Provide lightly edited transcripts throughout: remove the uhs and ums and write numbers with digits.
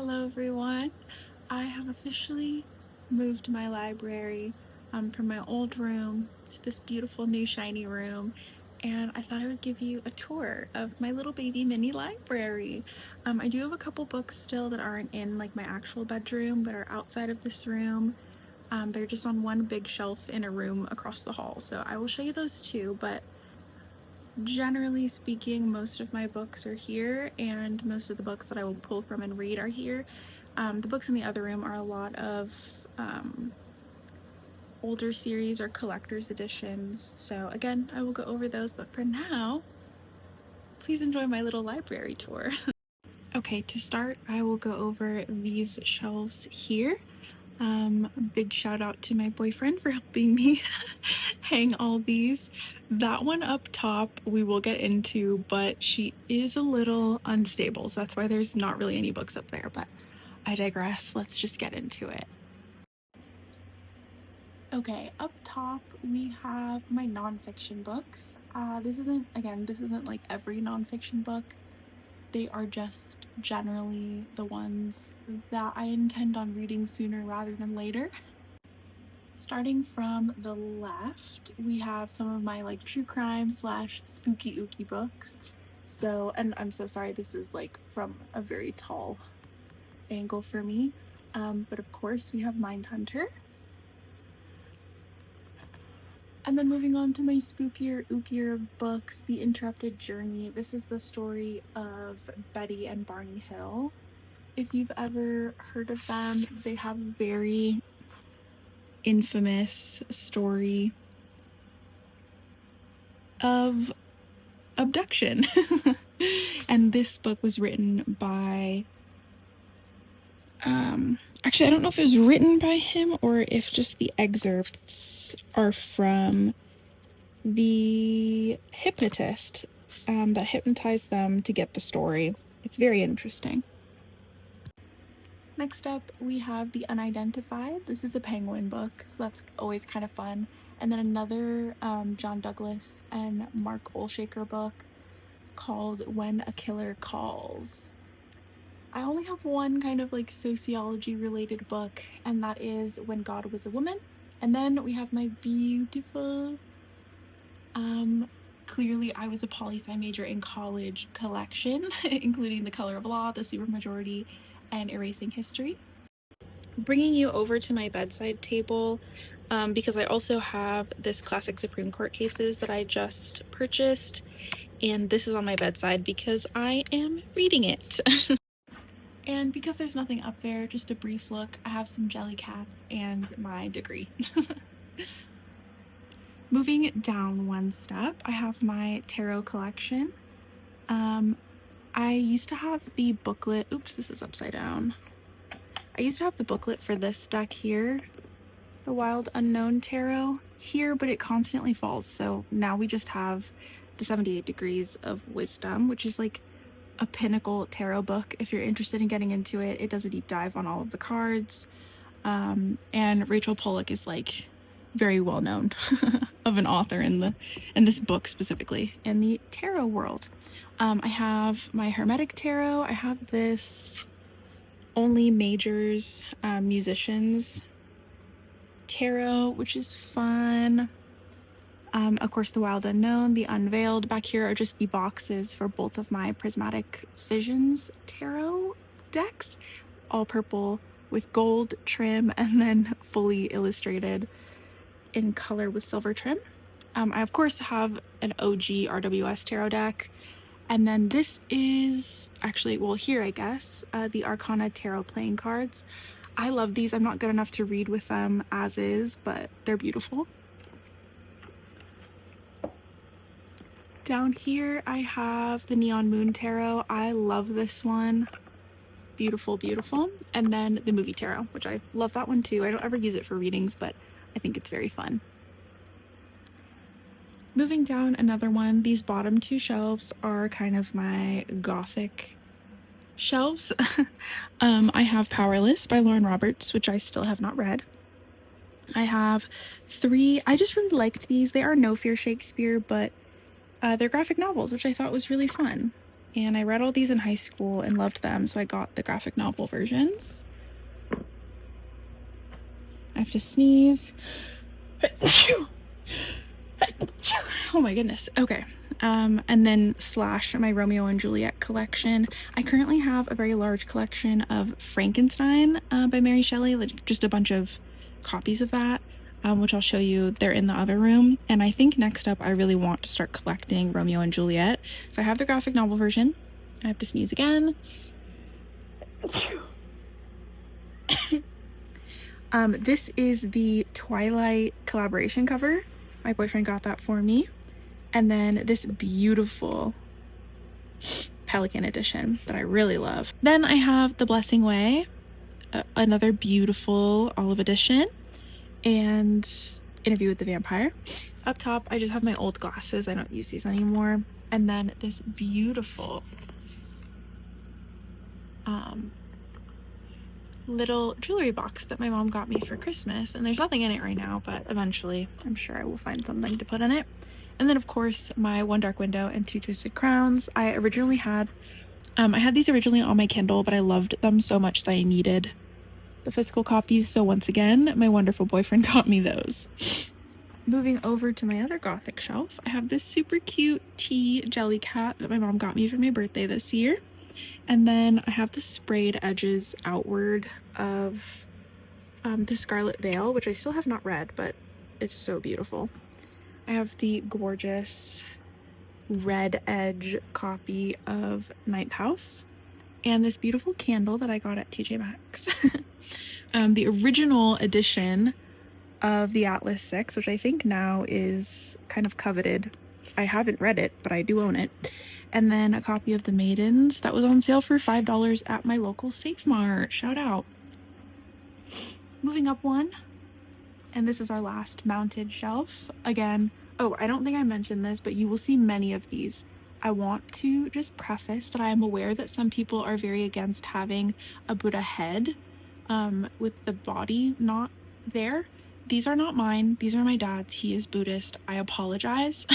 Hello everyone. I have officially moved my library from my old room to this beautiful new shiny room, and I thought I would give you a tour of my little baby mini library. I do have a couple books still that aren't in like my actual bedroom but are outside of this room. They're just on one big shelf in a room across the hall, so I will show you those too, but generally speaking, most of my books are here, and most of the books that I will pull from and read are here. The books in the other room are a lot of older series or collector's editions, so again, I will go over those, but for now, please enjoy my little library tour. Okay, to start, I will go over these shelves here. Big shout out to my boyfriend for helping me hang all these. That one up top we will get into, but she is a little unstable, so that's why there's not really any books up there, but I digress. Let's just get into it. Okay, up top we have my nonfiction books. This isn't like every nonfiction book. They are just generally the ones that I intend on reading sooner rather than later. Starting from the left, we have some of my like true crime / spooky ooky books. So, and I'm so sorry, this is like from a very tall angle for me. But of course we have Mindhunter. And then moving on to my spookier, ookier books, The Interrupted Journey. This is the story of Betty and Barney Hill. If you've ever heard of them, they have a very infamous story of abduction. And this book was written by actually I don't know if it was written by him or if just the excerpts are from the hypnotist that hypnotized them to get the story. It's very interesting. Next up, we have The Unidentified. This is a Penguin book, so that's always kind of fun. And then another John Douglas and Mark Olshaker book called When a Killer Calls. I only have one kind of like sociology related book, and that is When God Was a Woman. And then we have my beautiful Clearly I Was a Poli-Sci major in college collection, including The Color of Law, The Supermajority, and Erasing History. Bringing you over to my bedside table, because I also have this classic Supreme Court cases that I just purchased, and this is on my bedside because I am reading it. And because there's nothing up there, just a brief look, I have some jelly cats and my degree. Moving down one step, I have my tarot collection. I used to have the booklet, oops, this is upside down. I used to have the booklet for this deck here, the Wild Unknown Tarot here, but it constantly falls, so now we just have the 78 Degrees of Wisdom, which is like a pinnacle tarot book. If you're interested in getting into it, it does a deep dive on all of the cards, and Rachel Pollack is like very well known of an author in this book specifically in the tarot world. I have my Hermetic Tarot. I have this Only Majors Musicians Tarot, which is fun. Of course, the Wild Unknown, the Unveiled. Back here are just the boxes for both of my Prismatic Visions tarot decks, all purple with gold trim and then fully illustrated in color with silver trim. I of course have an OG RWS tarot deck, and then this is actually, well, here I guess, the Arcana Tarot playing cards. I love these. I'm not good enough to read with them as is, but they're beautiful. Down here I have the Neon Moon Tarot. I love this one. Beautiful, beautiful. And then the Movie Tarot, which I love that one too. I don't ever use it for readings, but I think it's very fun. Moving down another one, these bottom two shelves are kind of my gothic shelves. I have Powerless by Lauren Roberts, which I still have not read. I have three, I just really liked these. They are No Fear Shakespeare, but they're graphic novels, which I thought was really fun. and I read all these in high school and loved them, so I got the graphic novel versions. I have to sneeze. Oh my goodness. Okay. And then slash my Romeo and Juliet collection. I currently have a very large collection of Frankenstein by Mary Shelley, like just a bunch of copies of that, which I'll show you. They're in the other room. And I think next up I really want to start collecting Romeo and Juliet. So I have the graphic novel version. I have to sneeze again. This is the Twilight collaboration cover. My boyfriend got that for me. And then this beautiful Pelican edition that I really love. Then I have The Blessing Way, another beautiful olive edition, and Interview with the Vampire. Up top, I just have my old glasses. I don't use these anymore. And then this beautiful little jewelry box that my mom got me for Christmas. And there's nothing in it right now, but eventually I'm sure I will find something to put in it. And then, of course, my One Dark Window and Two Twisted Crowns. I originally had, I had these originally on my Kindle, but I loved them so much that I needed the physical copies. So once again, my wonderful boyfriend got me those. Moving over to my other Gothic shelf, I have this super cute tea jelly cat that my mom got me for my birthday this year. And then I have the sprayed edges outward of the Scarlet Veil, which I still have not read, but it's so beautiful. I have the gorgeous red edge copy of Ninth House and this beautiful candle that I got at TJ Maxx. The original edition of the Atlas 6, which I think now is kind of coveted. I haven't read it, but I do own it. And then a copy of The Maidens that was on sale for $5 at my local Safe Mart. Shout out. Moving up one. And this is our last mounted shelf. Again, oh, I don't think I mentioned this, but you will see many of these. I want to just preface that I am aware that some people are very against having a Buddha head with the body not there. These are not mine. These are my dad's. He is Buddhist. I apologize.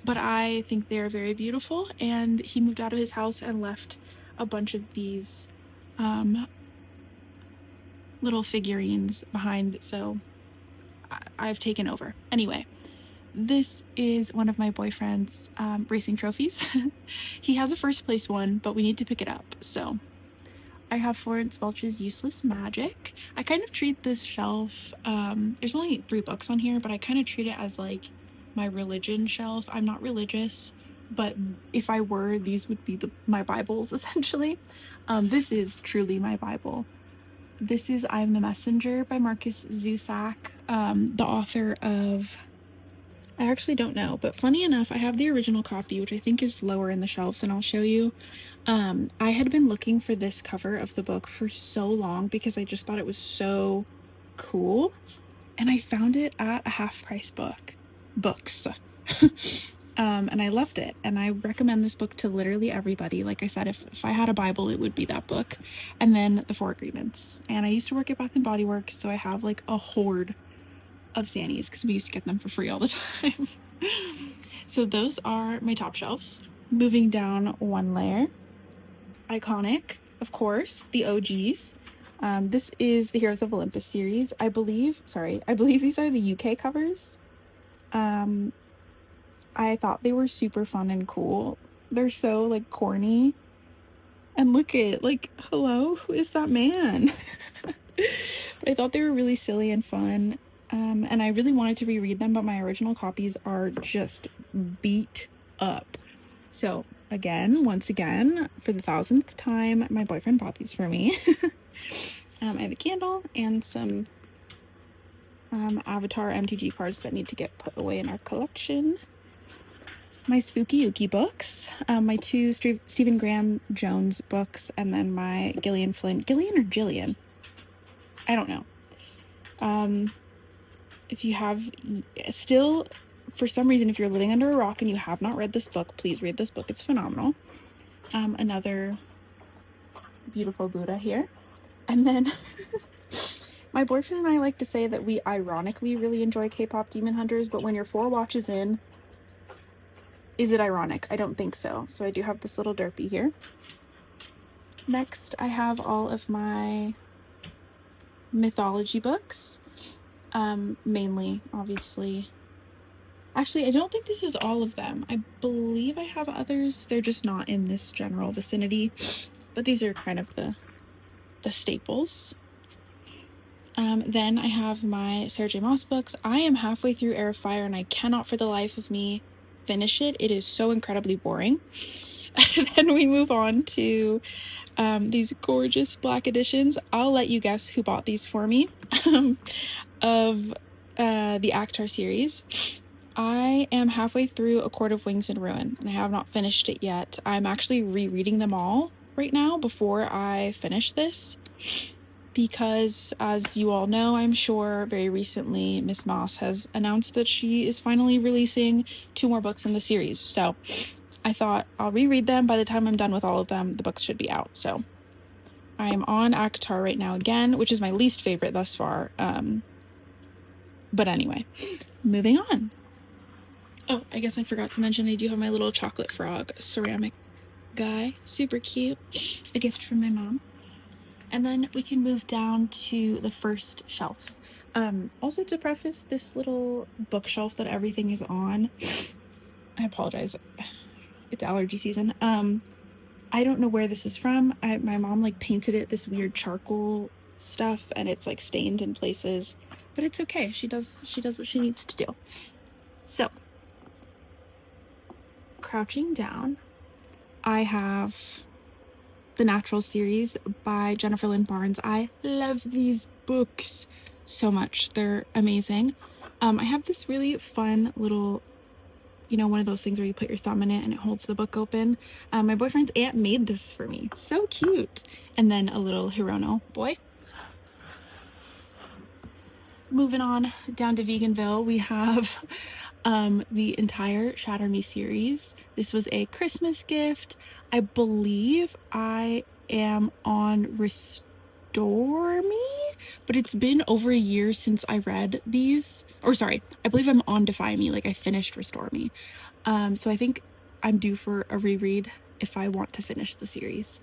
But I think they are very beautiful, and he moved out of his house and left a bunch of these little figurines behind, so I've taken over. Anyway, this is one of my boyfriend's racing trophies. He has a first place one, but we need to pick it up. So I have Florence Welch's Useless Magic. I kind of treat this shelf, there's only 3 books on here, but I kind of treat it as like my religion shelf. I'm not religious, but if I were, these would be my Bibles essentially. This is truly my Bible. This is I Am the Messenger by Marcus Zusak, the author of, I actually don't know, but funny enough, I have the original copy, which I think is lower in the shelves, and I'll show you. I had been looking for this cover of the book for so long because I just thought it was so cool, and I found it at a half-price books. And I loved it, and I recommend this book to literally everybody. Like I said, if I had a Bible, it would be that book. And then The 4 Agreements. And I used to work at Bath & Body Works, so I have like a hoard of Sannies because we used to get them for free all the time. So those are my top shelves. Moving down one layer, iconic, of course, the OGs. This is the Heroes of Olympus series. I believe these are the UK covers. I thought they were super fun and cool. They're so like corny. And look at, like, hello, who is that man? But I thought they were really silly and fun. And I really wanted to reread them, but my original copies are just beat up. So once again, for the 1000th time, my boyfriend bought these for me. I have a candle and some Avatar MTG cards that need to get put away in our collection. My Spooky Ookie books, my 2 Stephen Graham Jones books, and then my Gillian Flynn. Gillian or Jillian? I don't know. If you have still, for some reason, if you're living under a rock and you have not read this book, please read this book. It's phenomenal. Another beautiful Buddha here. And then my boyfriend and I like to say that we ironically really enjoy K-pop Demon Hunters, but when you're 4 watches in, Is it ironic? I don't think so. So I do have this little derpy here. Next, I have all of my mythology books. Mainly, obviously. Actually, I don't think this is all of them. I believe I have others. They're just not in this general vicinity. But these are kind of the staples. Then I have my Sarah J. Maas books. I am halfway through Heir of Fire and I cannot for the life of me finish it. It is so incredibly boring. Then we move on to these gorgeous black editions. I'll let you guess who bought these for me of the Akhtar series. I am halfway through A Court of Wings and Ruin and I have not finished it yet. I'm actually rereading them all right now before I finish this because, as you all know, I'm sure, very recently Miss Maas has announced that she is finally releasing 2 more books in the series. So I thought I'll reread them. By the time I'm done with all of them, the books should be out. So I'm on Akhtar right now again, which is my least favorite thus far. But anyway, moving on. Oh, I guess I forgot to mention I do have my little chocolate frog ceramic guy. Super cute. A gift from my mom. And then we can move down to the first shelf. Also, to preface this little bookshelf that everything is on, I apologize. It's allergy season. I don't know where this is from. My mom like painted it this weird charcoal stuff and it's like stained in places, but it's okay. She does what she needs to do. So, crouching down, I have the Natural series by Jennifer Lynn Barnes. I love these books so much. They're amazing. I have this really fun little, one of those things where you put your thumb in it and it holds the book open. My boyfriend's aunt made this for me. So cute. And then a little Hirono boy. Moving on down to Veganville, we have the entire Shatter Me series. This was a Christmas gift. I believe I am on Restore Me, but it's been over a year since I read these. Or sorry, I believe I'm on Defy Me, like I finished Restore Me. So I think I'm due for a reread if I want to finish the series.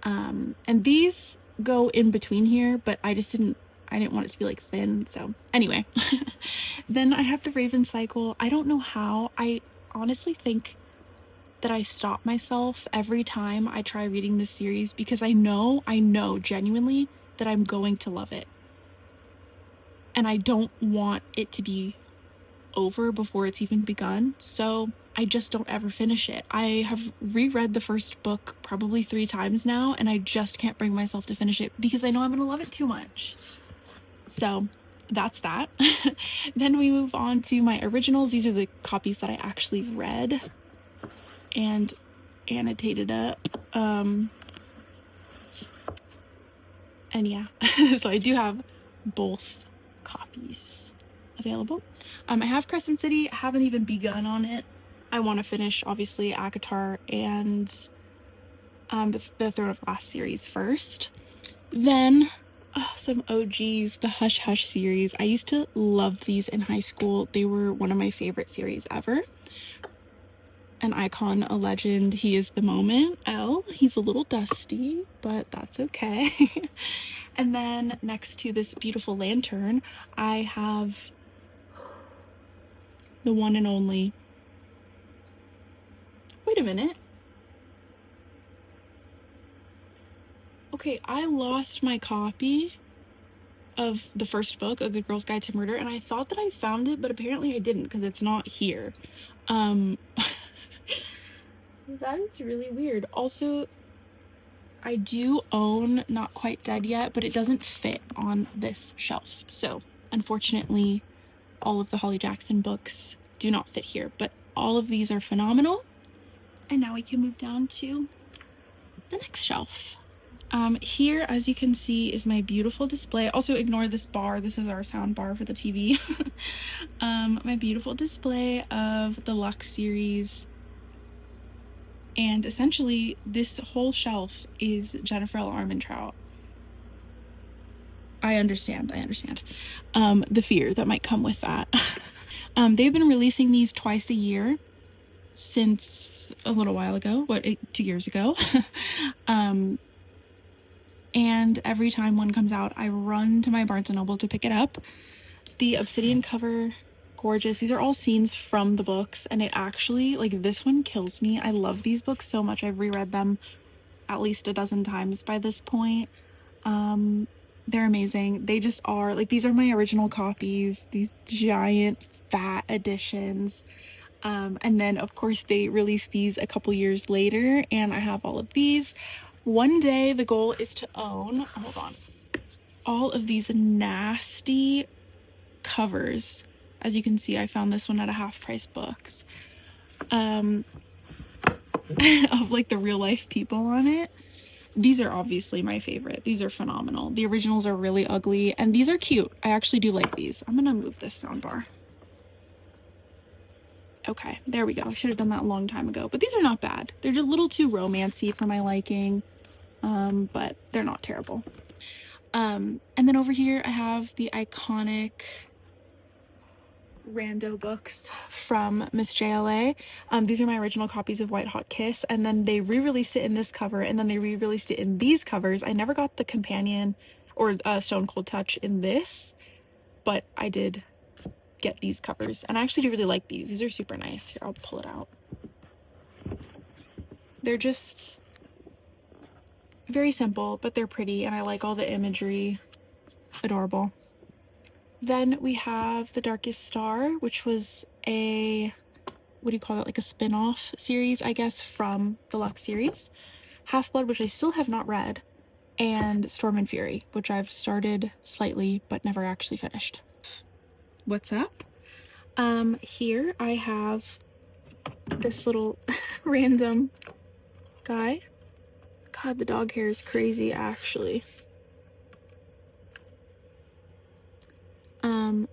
And these go in between here, but I didn't want it to be like thin. So anyway, then I have the Raven Cycle. I don't know how. I honestly think that I stop myself every time I try reading this series because I know genuinely that I'm going to love it. And I don't want it to be over before it's even begun. So I just don't ever finish it. I have reread the first book probably 3 times now and I just can't bring myself to finish it because I know I'm going to love it too much. So that's that. Then we move on to my originals. These are the copies that I actually read and annotated up. And yeah, so I do have both copies available. I have Crescent City. I haven't even begun on it. I want to finish, obviously, ACOTAR and the Throne of Glass series first. Then some OGs, the Hush Hush series. I used to love these in high school. They were one of my favorite series ever. An icon, a legend. He is the moment. L. He's a little dusty, but that's okay. And then next to this beautiful lantern, I have the one and only. Wait a minute. Okay, I lost my copy of the first book, A Good Girl's Guide to Murder, and I thought that I found it, but apparently I didn't because it's not here. That is really weird. Also, I do own Not Quite Dead Yet, but it doesn't fit on this shelf. So, unfortunately, all of the Holly Jackson books do not fit here, but all of these are phenomenal. And now we can move down to the next shelf. Here, as you can see, is my beautiful display. Also, ignore this bar. This is our sound bar for the TV. My beautiful display of the Lux series. And essentially, this whole shelf is Jennifer L. Armentrout. I understand. The fear that might come with that. They've been releasing these twice a year. since a little while ago, 2 years ago. And every time one comes out, I run to my Barnes & Noble to pick it up. The obsidian cover, gorgeous. These are all scenes from the books, and it actually, like, this one kills me. I love these books so much. I've reread them at least a dozen times by this point. They're amazing. They just are, like, these are my original copies, these giant fat editions. And then, of course, they released these a couple years later, and I have all of these. One day, the goal is to own, hold on, all of these nasty covers. As you can see, I found this one at a half-price books. Of, like, the real-life people on it. These are obviously my favorite. These are phenomenal. The originals are really ugly, and these are cute. I actually do like these. I'm gonna move this soundbar. Okay, there we go. I should have done that a long time ago, but these are not bad. They're just a little too romancy for my liking, but they're not terrible. And then over here I have the iconic rando books from Miss JLA. These are my original copies of White Hot Kiss, and then they re-released it in this cover, and then they re-released it in these covers. I never got the companion or Stone Cold Touch in this, but I did get these covers, and I actually do really like these. These are super nice. Here, I'll pull it out. They're just very simple, but they're pretty, and I like all the imagery. Adorable. Then we have The Darkest Star, which was a, what do you call it, like a spin-off series, I guess, from the Lux series. Half-Blood, which I still have not read, and Storm and Fury, which I've started slightly but never actually finished. What's up? Here I have this little random guy. God, the dog hair is crazy, actually.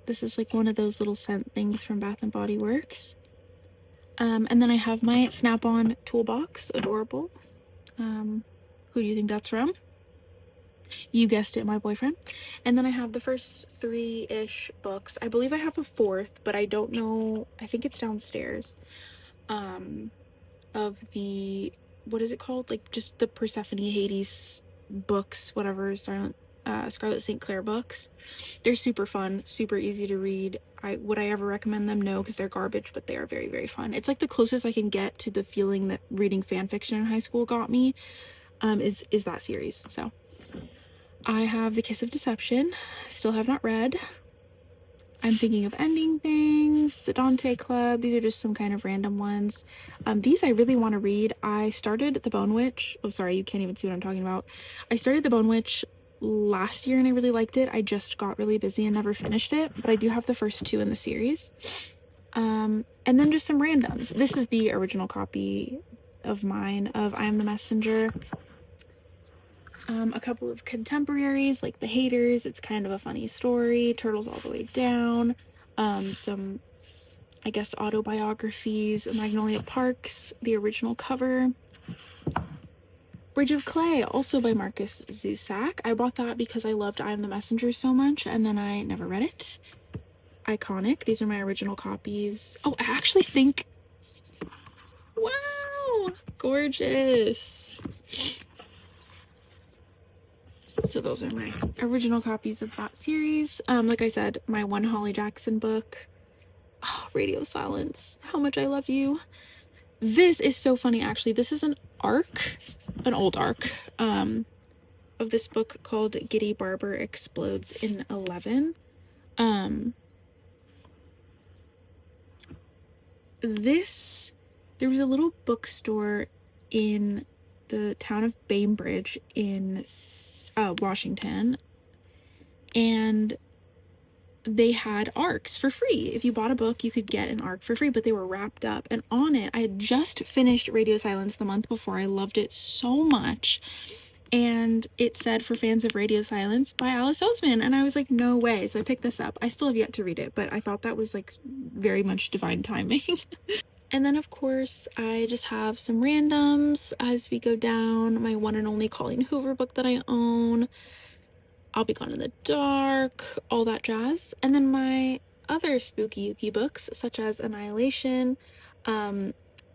This is like one of those little scent things from Bath and Body Works. And then I have my Snap-on toolbox, adorable. Who do you think that's from? You guessed it, my boyfriend. And then I have the first 3-ish books. I believe I have a 4th, but I don't know. I think it's downstairs. Of the, what is it called? Like, just the Persephone, Hades books, whatever, Scarlet St. Clair books. They're super fun, super easy to read. Would I ever recommend them? No, because they're garbage, but they are very, very fun. It's like the closest I can get to the feeling that reading fan fiction in high school got me, is that series. So I have The Kiss of Deception. Still have not read. I'm Thinking of Ending Things, The Dante Club. These are just some kind of random ones. These I really want to read. I started The Bone Witch. Oh, sorry, you can't even see what I'm talking about. I started The Bone Witch last year and I really liked it. I just got really busy and never finished it, but I do have the first 2 in the series. And then just some randoms. This is the original copy of mine of I Am the Messenger. A couple of contemporaries like The Haters, it's kind of a funny story. Turtles All the Way Down. Some, I guess, autobiographies. Magnolia Parks, the original cover. Bridge of Clay, also by Marcus Zusak. I bought that because I loved I Am the Messenger so much, and then I never read it. Iconic. These are my original copies. Oh, I actually think... Wow! Gorgeous! So those are my original copies of that series. Like I said, my one Holly Jackson book. Oh, Radio Silence. How much I love you. This is so funny, actually. This is an old arc, of this book called Giddy Barber Explodes in 11. There was a little bookstore in the town of Bainbridge in Washington, and they had arcs for free. If you bought a book, you could get an arc for free, but they were wrapped up. And on it, I had just finished Radio Silence the month before. I loved it so much. And it said, for fans of Radio Silence by Alice Oseman. And I was like, no way. So I picked this up. I still have yet to read it, but I thought that was like very much divine timing. And then, of course, I just have some randoms as we go down. My one and only Colleen Hoover book that I own. I'll Be Gone in the Dark, all that jazz. And then my other spooky Yuki books, such as Annihilation,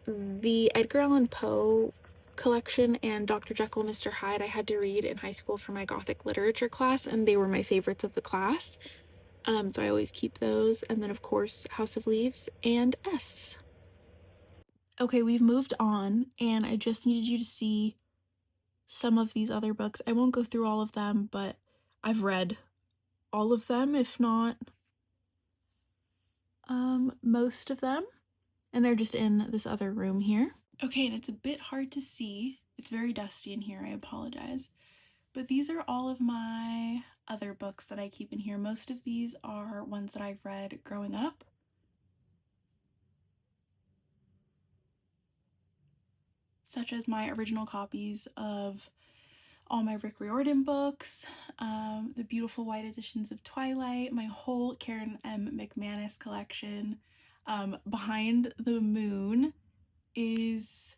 the Edgar Allan Poe collection and Dr. Jekyll and Mr. Hyde I had to read in high school for my Gothic literature class, and they were my favorites of the class. So I always keep those. And then, of course, House of Leaves and S. Okay, we've moved on, and I just needed you to see some of these other books. I won't go through all of them, but I've read all of them, if not most of them, and they're just in this other room here. Okay, and it's a bit hard to see. It's very dusty in here, I apologize. But these are all of my other books that I keep in here. Most of these are ones that I've read growing up. Such as my original copies of all my Rick Riordan books, the beautiful white editions of Twilight, my whole Karen M. McManus collection. Behind the Moon is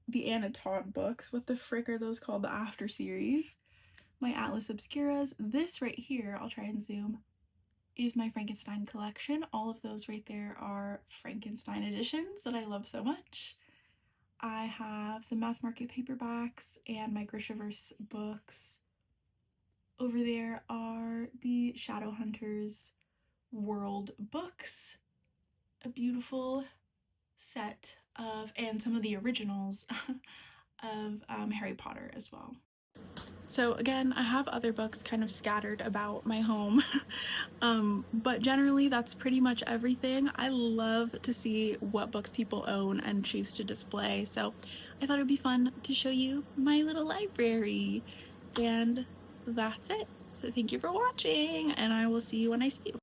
the Anna Todd books. What the frick are those called? The After series. My Atlas Obscuras. This right here, I'll try and zoom, is my Frankenstein collection. All of those right there are Frankenstein editions that I love so much. I have some mass market paperbacks and my Grishaverse books. Over there are the Shadowhunters World books, a beautiful set of, and some of the originals of Harry Potter as well. So again, I have other books kind of scattered about my home, but generally that's pretty much everything. I love to see what books people own and choose to display, so I thought it would be fun to show you my little library, and that's it. So thank you for watching, and I will see you when I see you.